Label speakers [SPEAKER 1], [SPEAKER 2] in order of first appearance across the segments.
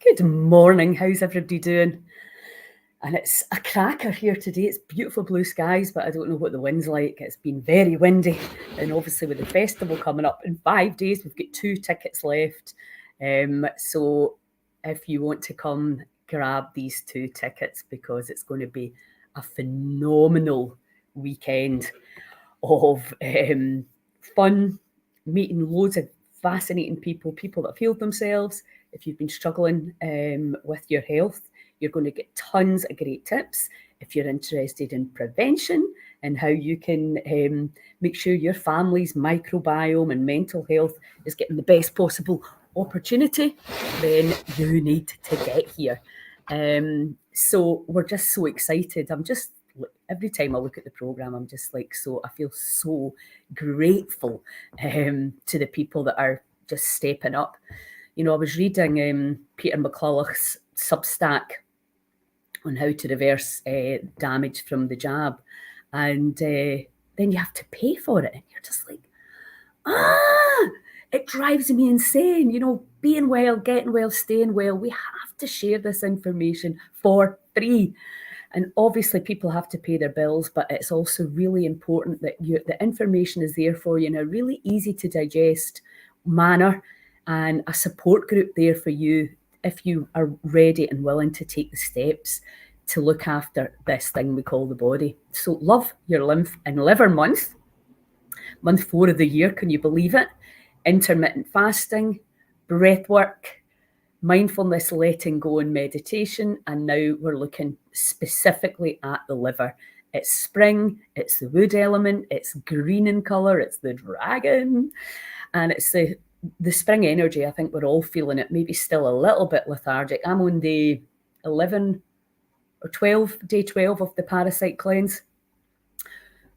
[SPEAKER 1] Good morning. How's everybody doing? And it's a cracker here today. It's beautiful blue skies, but I don't know what the wind's like. It's been very windy. And obviously with the festival coming up in 5 days, we've got 2 tickets left. So if you want to come, grab these 2 tickets because it's going to be a phenomenal weekend of fun, meeting loads of fascinating people that have healed themselves. If you've been struggling with your health, you're going to get tons of great tips. If you're interested in prevention and how you can make sure your family's microbiome and mental health is getting the best possible opportunity, then you need to get here. So we're just so excited. Every time I look at the programme, I'm just like, I feel so grateful to the people that are just stepping up. You know, I was reading Peter McCullough's Substack on how to reverse damage from the jab. And then you have to pay for it. And you're just like, it drives me insane. You know, being well, getting well, staying well. We have to share this information for free. And obviously people have to pay their bills, but it's also really important that the information is there for you in a really easy to digest manner, and a support group there for you if you are ready and willing to take the steps to look after this thing we call the body. So Love Your Lymph and Liver month 4 of the year, can you believe it? Intermittent fasting, breath work, mindfulness, letting go and meditation. And now we're looking specifically at the liver. It's spring, it's the wood element, it's green in colour, it's the dragon, and it's the spring energy. I think we're all feeling it, maybe still a little bit lethargic. I'm on day 11 or 12, day 12 of the parasite cleanse,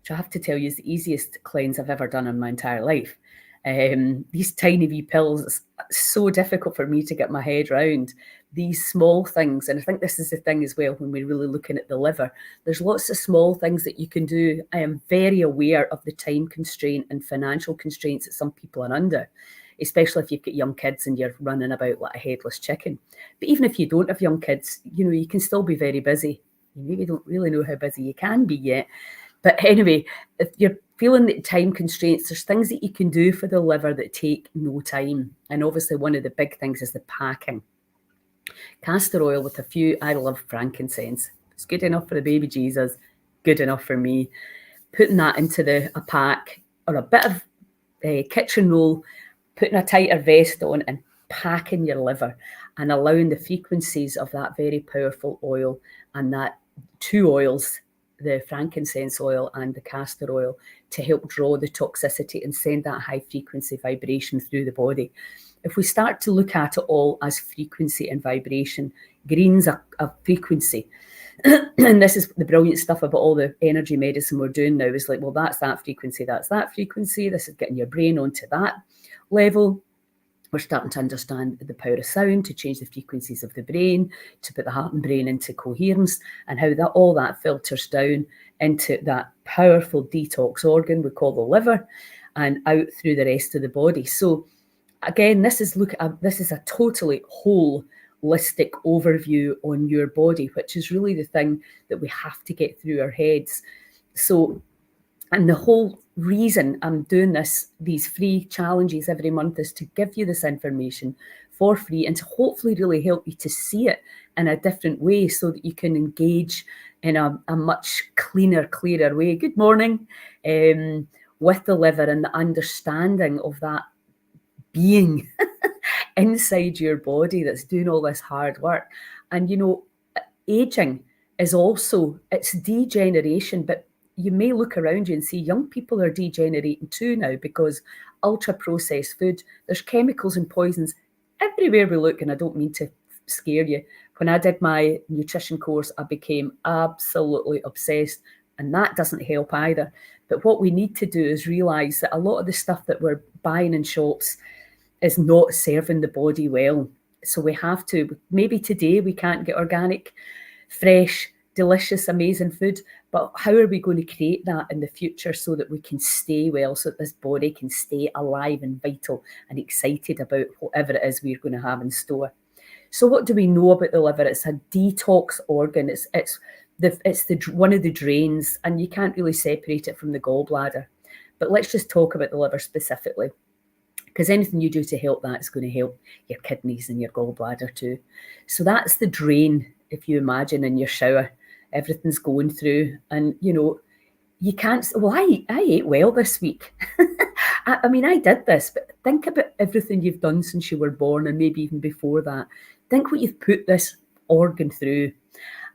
[SPEAKER 1] which I have to tell you is the easiest cleanse I've ever done in my entire life. These tiny wee pills, it's so difficult for me to get my head around these small things. And I think this is the thing as well, when we're really looking at the liver, there's lots of small things that you can do. I am very aware of the time constraint and financial constraints that some people are under, especially if you've got young kids and you're running about like a headless chicken. But even if you don't have young kids, you know, you can still be very busy. You maybe don't really know how busy you can be yet. But anyway, if you're feeling the time constraints, there's things that you can do for the liver that take no time. And obviously one of the big things is the packing. Castor oil with a few, I love frankincense. It's good enough for the baby Jesus, good enough for me. Putting that into a pack or a bit of kitchen roll, putting a tighter vest on and packing your liver and allowing the frequencies of that very powerful oil and that 2 oils, the frankincense oil and the castor oil, to help draw the toxicity and send that high frequency vibration through the body. If we start to look at it all as frequency and vibration, green's a frequency. And this is the brilliant stuff about all the energy medicine we're doing now, is like, well, that's that frequency, that's that frequency. This is getting your brain onto that level. We're starting to understand the power of sound to change the frequencies of the brain, to put the heart and brain into coherence, and how all that filters down into that powerful detox organ we call the liver and out through the rest of the body. So again, this is a totally holistic overview on your body, which is really the thing that we have to get through our heads. So, and the whole reason I'm doing these free challenges every month, is to give you this information for free and to hopefully really help you to see it in a different way so that you can engage in a much clearer way. Good morning. With the liver and the understanding of that being inside your body that's doing all this hard work. And, you know, aging is also, it's degeneration, but you may look around you and see young people are degenerating too now because ultra processed food, there's chemicals and poisons everywhere we look. And I don't mean to scare you. When I did my nutrition course, I became absolutely obsessed, and that doesn't help either. But what we need to do is realize that a lot of the stuff that we're buying in shops is not serving the body well. So we have to, maybe today we can't get organic, fresh, delicious, amazing food, but how are we going to create that in the future so that we can stay well, so that this body can stay alive and vital and excited about whatever it is we're going to have in store? So what do we know about the liver? It's a detox organ. It's one of the drains, and you can't really separate it from the gallbladder. But let's just talk about the liver specifically, because anything you do to help that is going to help your kidneys and your gallbladder too. So that's the drain. If you imagine in your shower, everything's going through, and you can't. Well, I ate well this week. I mean, I did this, but think about everything you've done since you were born, and maybe even before that. Think what you've put this organ through,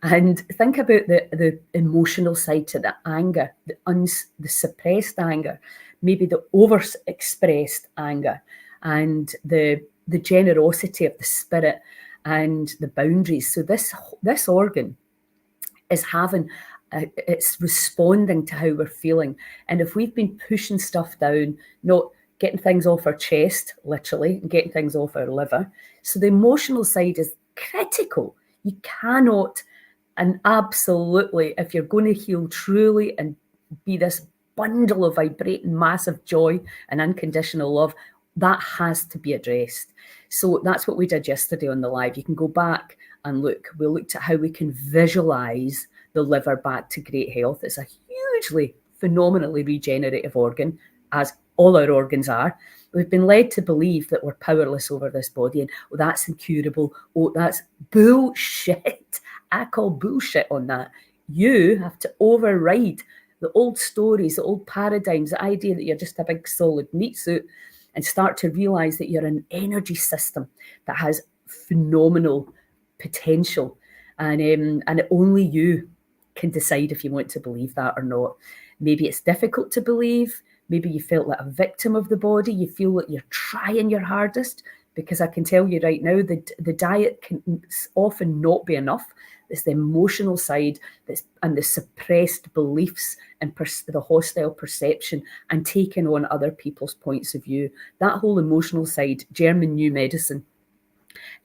[SPEAKER 1] and think about the emotional side to the anger, the suppressed anger, maybe the overexpressed anger, and the generosity of the spirit and the boundaries. So this organ is it's responding to how we're feeling. And if we've been pushing stuff down, not getting things off our chest, literally, and getting things off our liver. So the emotional side is critical. You cannot, and absolutely, if you're going to heal truly and be this bundle of vibrating massive joy and unconditional love, that has to be addressed. So that's what we did yesterday on the live. You can go back and look. We looked at how we can visualize the liver back to great health. It's a hugely, phenomenally regenerative organ, as all our organs are. We've been led to believe that we're powerless over this body, and that's incurable. That's bullshit. I call bullshit on that. You have to override the old stories, the old paradigms, the idea that you're just a big solid meat suit, and start to realize that you're an energy system that has phenomenal potential, and only you can decide if you want to believe that or not. Maybe it's difficult to believe. Maybe you felt like a victim of the body. You feel like you're trying your hardest, because I can tell you right now, the diet can often not be enough. It's the emotional side and the suppressed beliefs and the hostile perception and taking on other people's points of view. That whole emotional side, German New Medicine,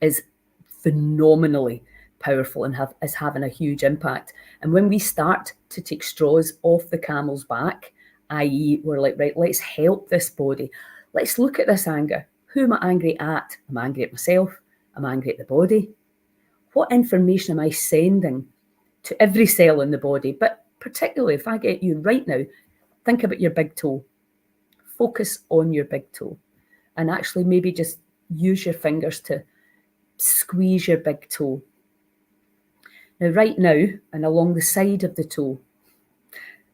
[SPEAKER 1] is phenomenally powerful and is having a huge impact. And when we start to take straws off the camel's back, i.e. we're like, right, let's help this body. Let's look at this anger. Who am I angry at? I'm angry at myself. I'm angry at the body. What information am I sending to every cell in the body? But particularly if I get you right now, think about your big toe. Focus on your big toe, and actually maybe just use your fingers to squeeze your big toe. Now, right now, and along the side of the toe,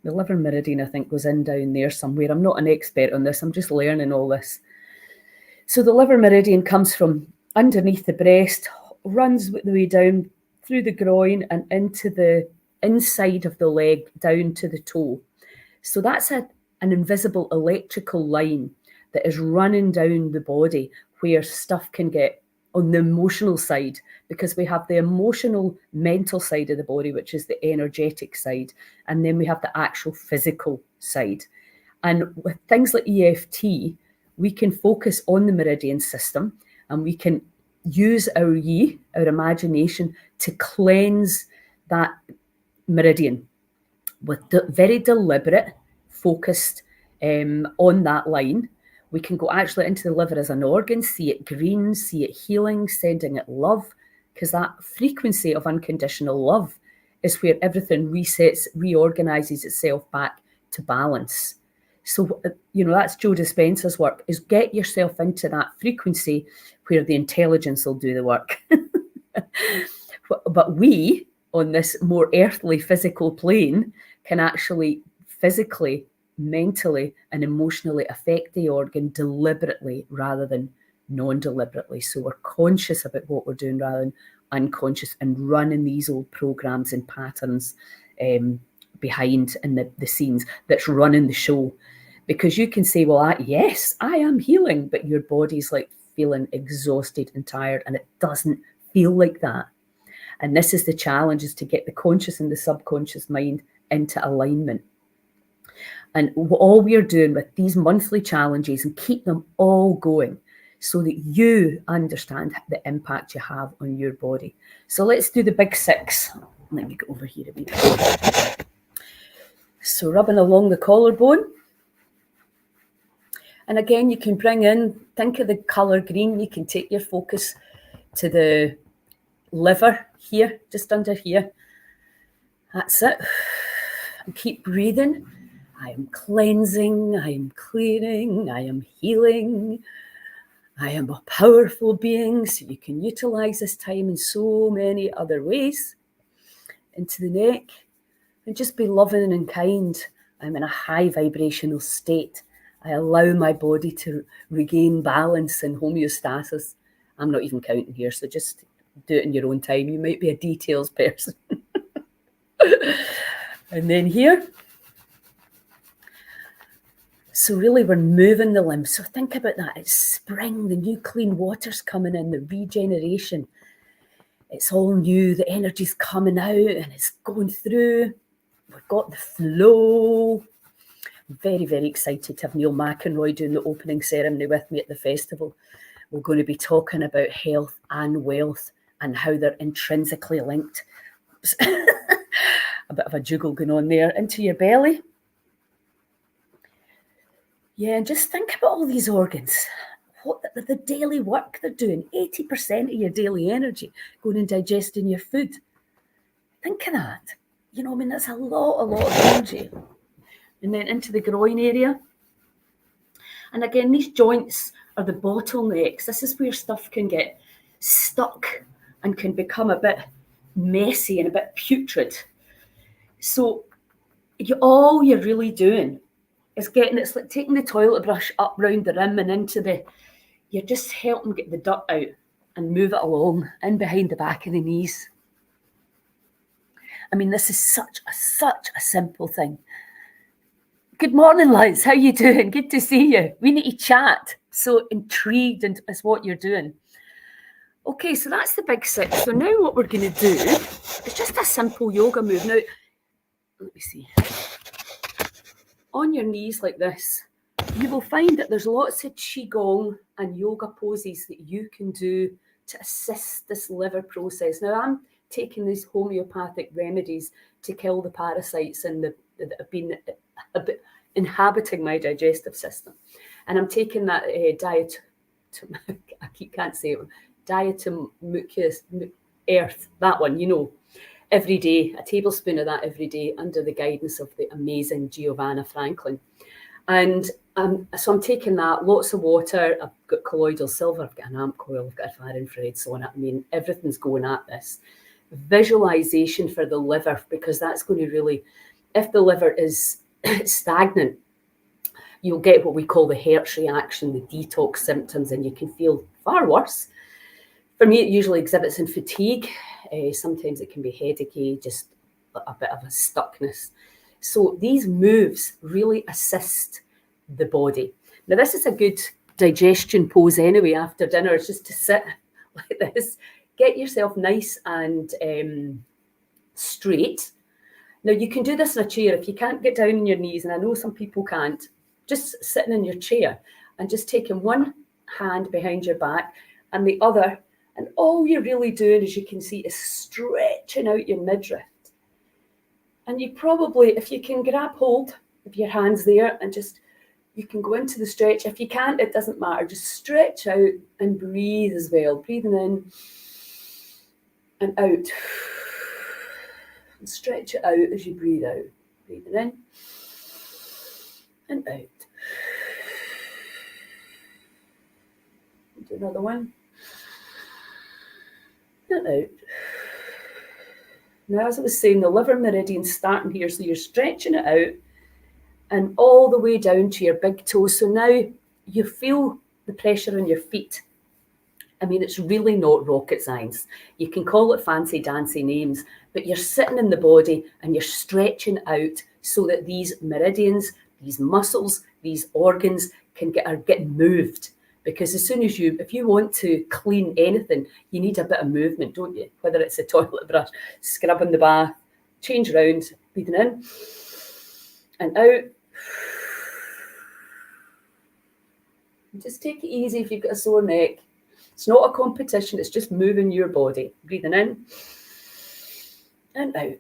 [SPEAKER 1] the liver meridian, I think, goes in down there somewhere. I'm not an expert on this. I'm just learning all this. So the liver meridian comes from underneath the breast, runs the way down through the groin and into the inside of the leg, down to the toe. So that's an invisible electrical line that is running down the body, where stuff can get on the emotional side, because we have the emotional, mental side of the body, which is the energetic side, and then we have the actual physical side. And with things like EFT, we can focus on the meridian system, and we can use our imagination, to cleanse that meridian with very deliberate, focused on that line. We can go actually into the liver as an organ, see it green, see it healing, sending it love, because that frequency of unconditional love is where everything resets, reorganizes itself back to balance. So, that's Joe Dispenza's work, is get yourself into that frequency where the intelligence will do the work. But we, on this more earthly physical plane, can actually physically, mentally and emotionally affect the organ deliberately rather than non-deliberately. So we're conscious about what we're doing rather than unconscious, and running these old programs and patterns behind in the scenes that's running the show. Because you can say, well, yes, I am healing, but your body's like feeling exhausted and tired, and it doesn't feel like that. And this is the challenge, is to get the conscious and the subconscious mind into alignment. And all we're doing with these monthly challenges, and keep them all going, so that you understand the impact you have on your body. So let's do the big 6. Let me go over here a bit. So rubbing along the collarbone. And again, you can bring in, think of the colour green. You can take your focus to the liver here, just under here. That's it. And keep breathing. I am cleansing, I am clearing, I am healing. I am a powerful being, so you can utilize this time in so many other ways. Into the neck, and just be loving and kind. I'm in a high vibrational state. I allow my body to regain balance and homeostasis. I'm not even counting here, so just do it in your own time. You might be a details person. And then here. So really we're moving the limbs. So think about that. It's spring, the new clean water's coming in, the regeneration. It's all new, the energy's coming out and it's going through. We've got the flow. I'm very, very excited to have Neil McEnroy doing the opening ceremony with me at the festival. We're going to be talking about health and wealth and how they're intrinsically linked. A bit of a jiggle going on there. Into your belly. Yeah, and just think about all these organs. What the daily work they're doing. 80% of your daily energy going and digesting your food. Think of that. You know, I mean, that's a lot of energy. And then into the groin area. And again, these joints are the bottlenecks. This is where stuff can get stuck and can become a bit messy and a bit putrid. So all you're really doing is it's like taking the toilet brush up round the rim and into you're just helping get the dirt out and move it along in behind the back of the knees. I mean, this is such a simple thing. Good morning, Liz. How you doing? Good to see you. We need to chat. So intrigued as what you're doing. Okay, so that's the big six. So now what we're going to do is just a simple yoga move. Now, let me see. On your knees like this, you will find that there's lots of qigong and yoga poses that you can do to assist this liver process. Now, I'm taking these homeopathic remedies to kill the parasites that have been a bit inhabiting my digestive system. And I'm taking that diatomaceous earth, that one, you know, every day, a tablespoon of that every day under the guidance of the amazing Giovanna Franklin. And so I'm taking that, lots of water, I've got colloidal silver, I've got an amp coil, I've got a far infrared sauna. I mean, everything's going at this. Visualization for the liver, because that's going to really, if the liver is stagnant, you'll get what we call the Hertz reaction, the detox symptoms, and you can feel far worse. For me, it usually exhibits in fatigue. Sometimes it can be headachy, just a bit of a stuckness. So these moves really assist the body. Now, this is a good digestion pose anyway after dinner. It's just to sit like this, get yourself nice and straight. Now, you can do this in a chair. If you can't get down on your knees, and I know some people can't, just sitting in your chair and just taking one hand behind your back and the other, and all you're really doing, as you can see, is stretching out your midriff. And you probably, if you can grab hold of your hands there and just, you can go into the stretch. If you can't, it doesn't matter. Just stretch out and breathe as well. Breathing in and out. And stretch it out as you breathe out. Breathing in and out. Do another one. And out. Now, as I was saying, the liver meridian's starting here, so you're stretching it out and all the way down to your big toes. So now you feel the pressure on your feet. I mean, it's really not rocket science. You can call it fancy dancy names, but you're sitting in the body and you're stretching out so that these meridians, these muscles, these organs are getting moved. Because as soon as if you want to clean anything, you need a bit of movement, don't you? Whether it's a toilet brush, scrubbing the bath, change around, breathing in and out. And just take it easy if you've got a sore neck. It's not a competition, it's just moving your body. Breathing in and out.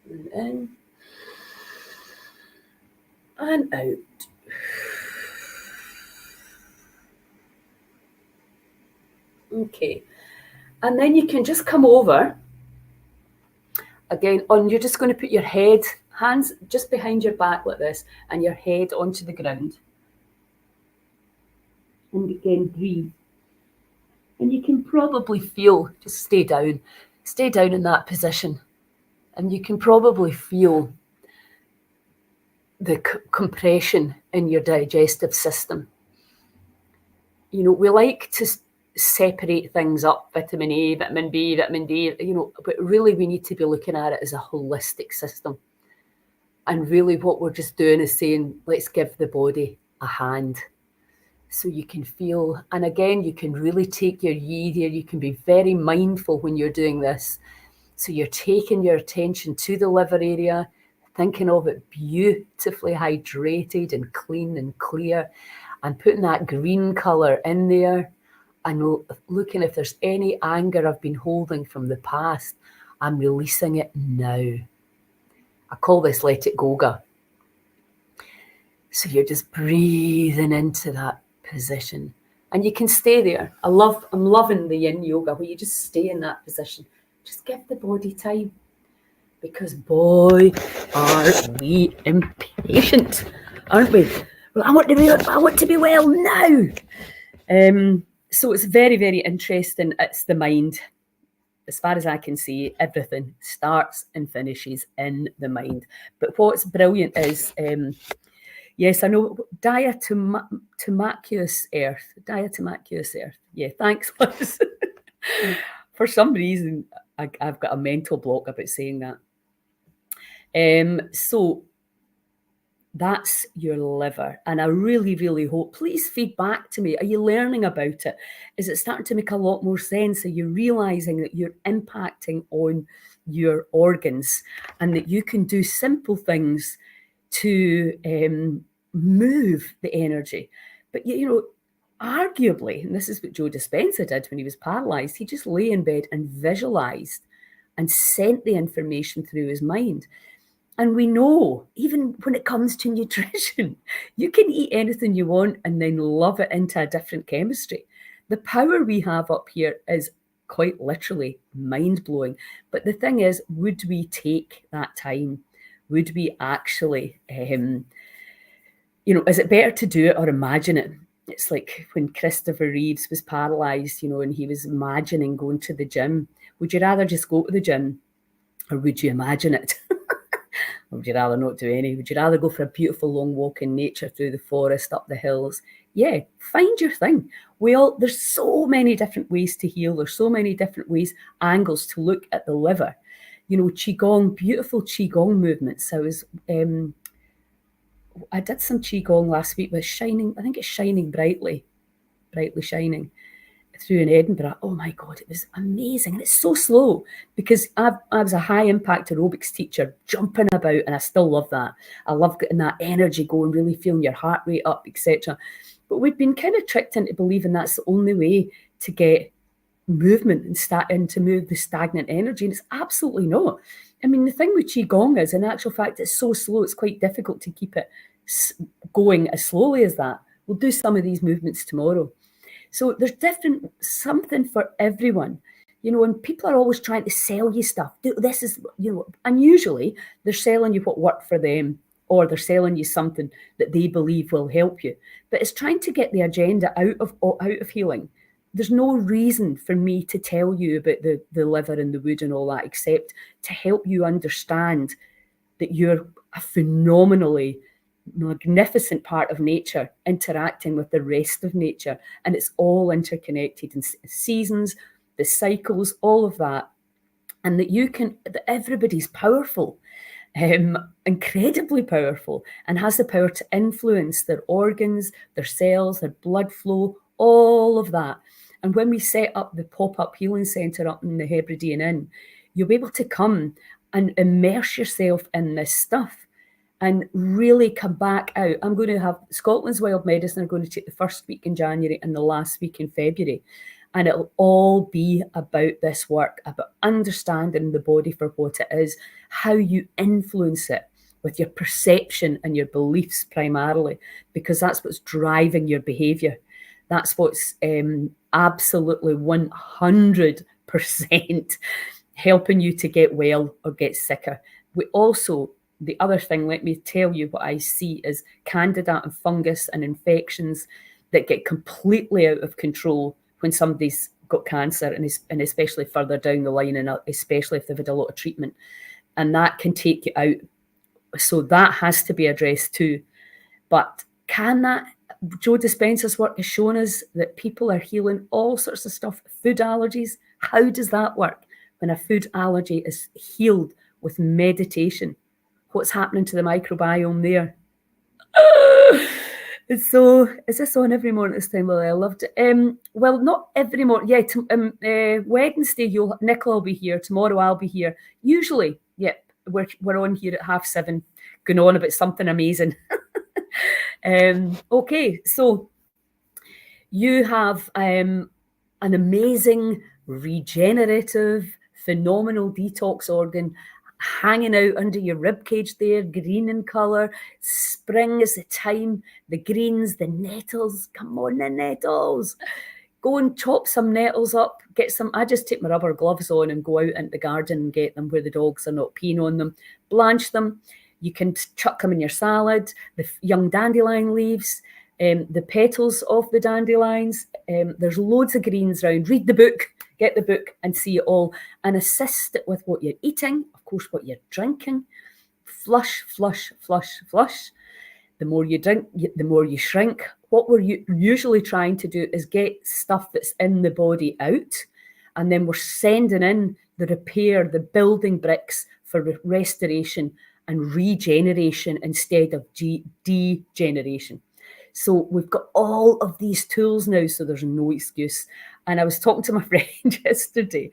[SPEAKER 1] And in and out. Okay. And then you can just come over again on, you're just going to put your head, hands just behind your back like this, and your head onto the ground. And again, breathe. And you can probably feel, just stay down in that position. And you can probably feel the compression in your digestive system. You know, we like to separate things up, vitamin A, vitamin B, vitamin D, you know, but really we need to be looking at it as a holistic system. And really what we're just doing is saying, let's give the body a hand. So you can feel, and again, you can really take your yi there. You can be very mindful when you're doing this. So you're taking your attention to the liver area, thinking of it beautifully hydrated and clean and clear, and putting that green colour in there, and looking if there's any anger I've been holding from the past, I'm releasing it now. I call this Let It Goga. So you're just breathing into that position, and you can stay there. I'm loving the yin yoga where you just stay in that position. Just give the body time, because boy, are we impatient, aren't we? Well, I want to be well now. So it's very, very interesting. It's the mind. As far as I can see, everything starts and finishes in the mind. But what's brilliant is, yes, I know, diatomaceous earth. Yeah, thanks, Liz. For some reason, I've got a mental block about saying that. So that's your liver. And I really, really hope, please feed back to me. Are you learning about it? Is it starting to make a lot more sense? Are you realizing that you're impacting on your organs, and that you can do simple things to move the energy? But, you know, arguably, and this is what Joe Dispenza did when he was paralyzed, he just lay in bed and visualized and sent the information through his mind. And we know, even when it comes to nutrition, you can eat anything you want and then love it into a different chemistry. The power we have up here is quite literally mind-blowing. But the thing is, would we take that time? Would we actually, is it better to do it or imagine it? It's like when Christopher Reeves was paralyzed, and he was imagining going to the gym. Would you rather just go to the gym, or would you imagine it? Or would you rather not do any? Would you rather go for a beautiful long walk in nature through the forest, up the hills? Yeah, find your thing. There's so many different ways to heal. There's so many different angles to look at the liver. Qigong, beautiful Qigong movements. I did some Qigong last week with shining, I think it's Shining Brightly Shining, through in Edinburgh. Oh my God, it was amazing. And it's so slow, because I was a high impact aerobics teacher, jumping about, and I still love that. I love getting that energy going, really feeling your heart rate up, etc. But we've been kind of tricked into believing that's the only way to get movement and to move the stagnant energy, and it's absolutely not. I mean, the thing with Qigong is, in actual fact, it's so slow, it's quite difficult to keep it going as slowly as that. We'll do some of these movements tomorrow. So there's something for everyone, and people are always trying to sell you stuff. This is, and usually they're selling you what worked for them, or they're selling you something that they believe will help you. But it's trying to get the agenda out of healing. There's no reason for me to tell you about the liver and the wood and all that, except to help you understand that you're a phenomenally magnificent part of nature, interacting with the rest of nature, and it's all interconnected in seasons, the cycles, all of that, and that everybody's powerful, incredibly powerful, and has the power to influence their organs, their cells, their blood flow, all of that. And when we set up the pop-up healing centre up in the Hebridean Inn, you'll be able to come and immerse yourself in this stuff and really come back out. I'm going to have Scotland's Wild Medicine. I'm going to take the first week in January and the last week in February. And it'll all be about this work, about understanding the body for what it is, how you influence it with your perception and your beliefs primarily, because that's what's driving your behaviour. That's what's absolutely 100% helping you to get well or get sicker. We also, the other thing, let me tell you what I see is candida and fungus and infections that get completely out of control when somebody's got cancer, and especially further down the line, and especially if they've had a lot of treatment. And that can take you out. So that has to be addressed too. But can that, Joe Dispenza's work has shown us that people are healing all sorts of stuff. Food allergies, how does that work? When a food allergy is healed with meditation, what's happening to the microbiome there? So is this on every morning this time? Well, I loved it. Well, not every morning. Yeah, Wednesday, Nicola will be here. Tomorrow I'll be here. Usually, yep, we're on here at 7:30, going on about something amazing. Okay, so you have an amazing, regenerative, phenomenal detox organ hanging out under your rib cage there, green in colour. Spring is the time, the greens, the nettles. Come on, the nettles. Go and chop some nettles up, get some. I just take my rubber gloves on and go out into the garden and get them where the dogs are not peeing on them. Blanch them. You can chuck them in your salad, the young dandelion leaves, the petals of the dandelions. There's loads of greens around. Read the book, get the book and see it all, and assist it with what you're eating, of course, what you're drinking. Flush, flush, flush, flush. The more you drink, the more you shrink. What we're usually trying to do is get stuff that's in the body out, and then we're sending in the repair, the building bricks for restoration and regeneration instead of degeneration. So we've got all of these tools now, so there's no excuse. And I was talking to my friend yesterday,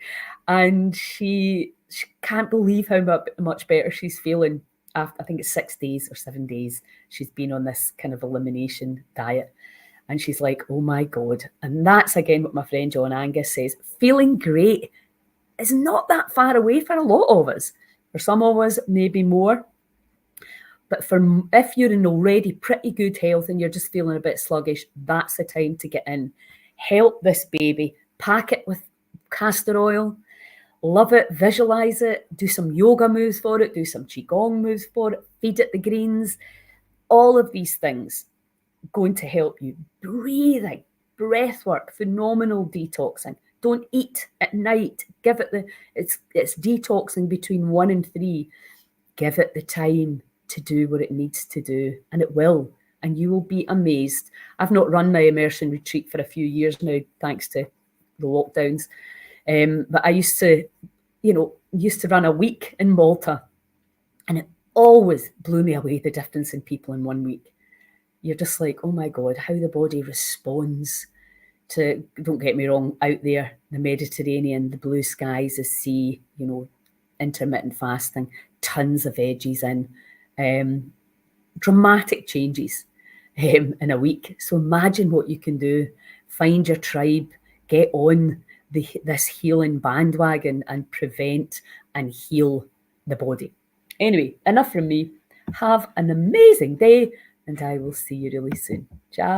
[SPEAKER 1] and she can't believe how much better she's feeling. After, I think it's 6 days or 7 days, she's been on this kind of elimination diet. And she's like, oh my God. And that's again what my friend John Angus says. Feeling great is not that far away for a lot of us. For some of us, maybe more. But if you're in already pretty good health and you're just feeling a bit sluggish, that's the time to get in. Help this baby. Pack it with castor oil. Love it, visualize it, do some yoga moves for it, do some qigong moves for it, feed it the greens. All of these things going to help you. Breathing, breath work, phenomenal detoxing. Don't eat at night. Give it it's detoxing between 1 and 3. Give it the time to do what it needs to do, and it will. And you will be amazed. I've not run my immersion retreat for a few years now, thanks to the lockdowns. But I used to run a week in Malta, and it always blew me away, the difference in people in 1 week. You're just like, oh my God, how the body responds to, don't get me wrong, out there, the Mediterranean, the blue skies, the sea, intermittent fasting, tons of veggies in, dramatic changes in a week. So imagine what you can do. Find your tribe, get on this healing bandwagon and prevent and heal the body. Anyway, enough from me. Have an amazing day, and I will see you really soon. Ciao.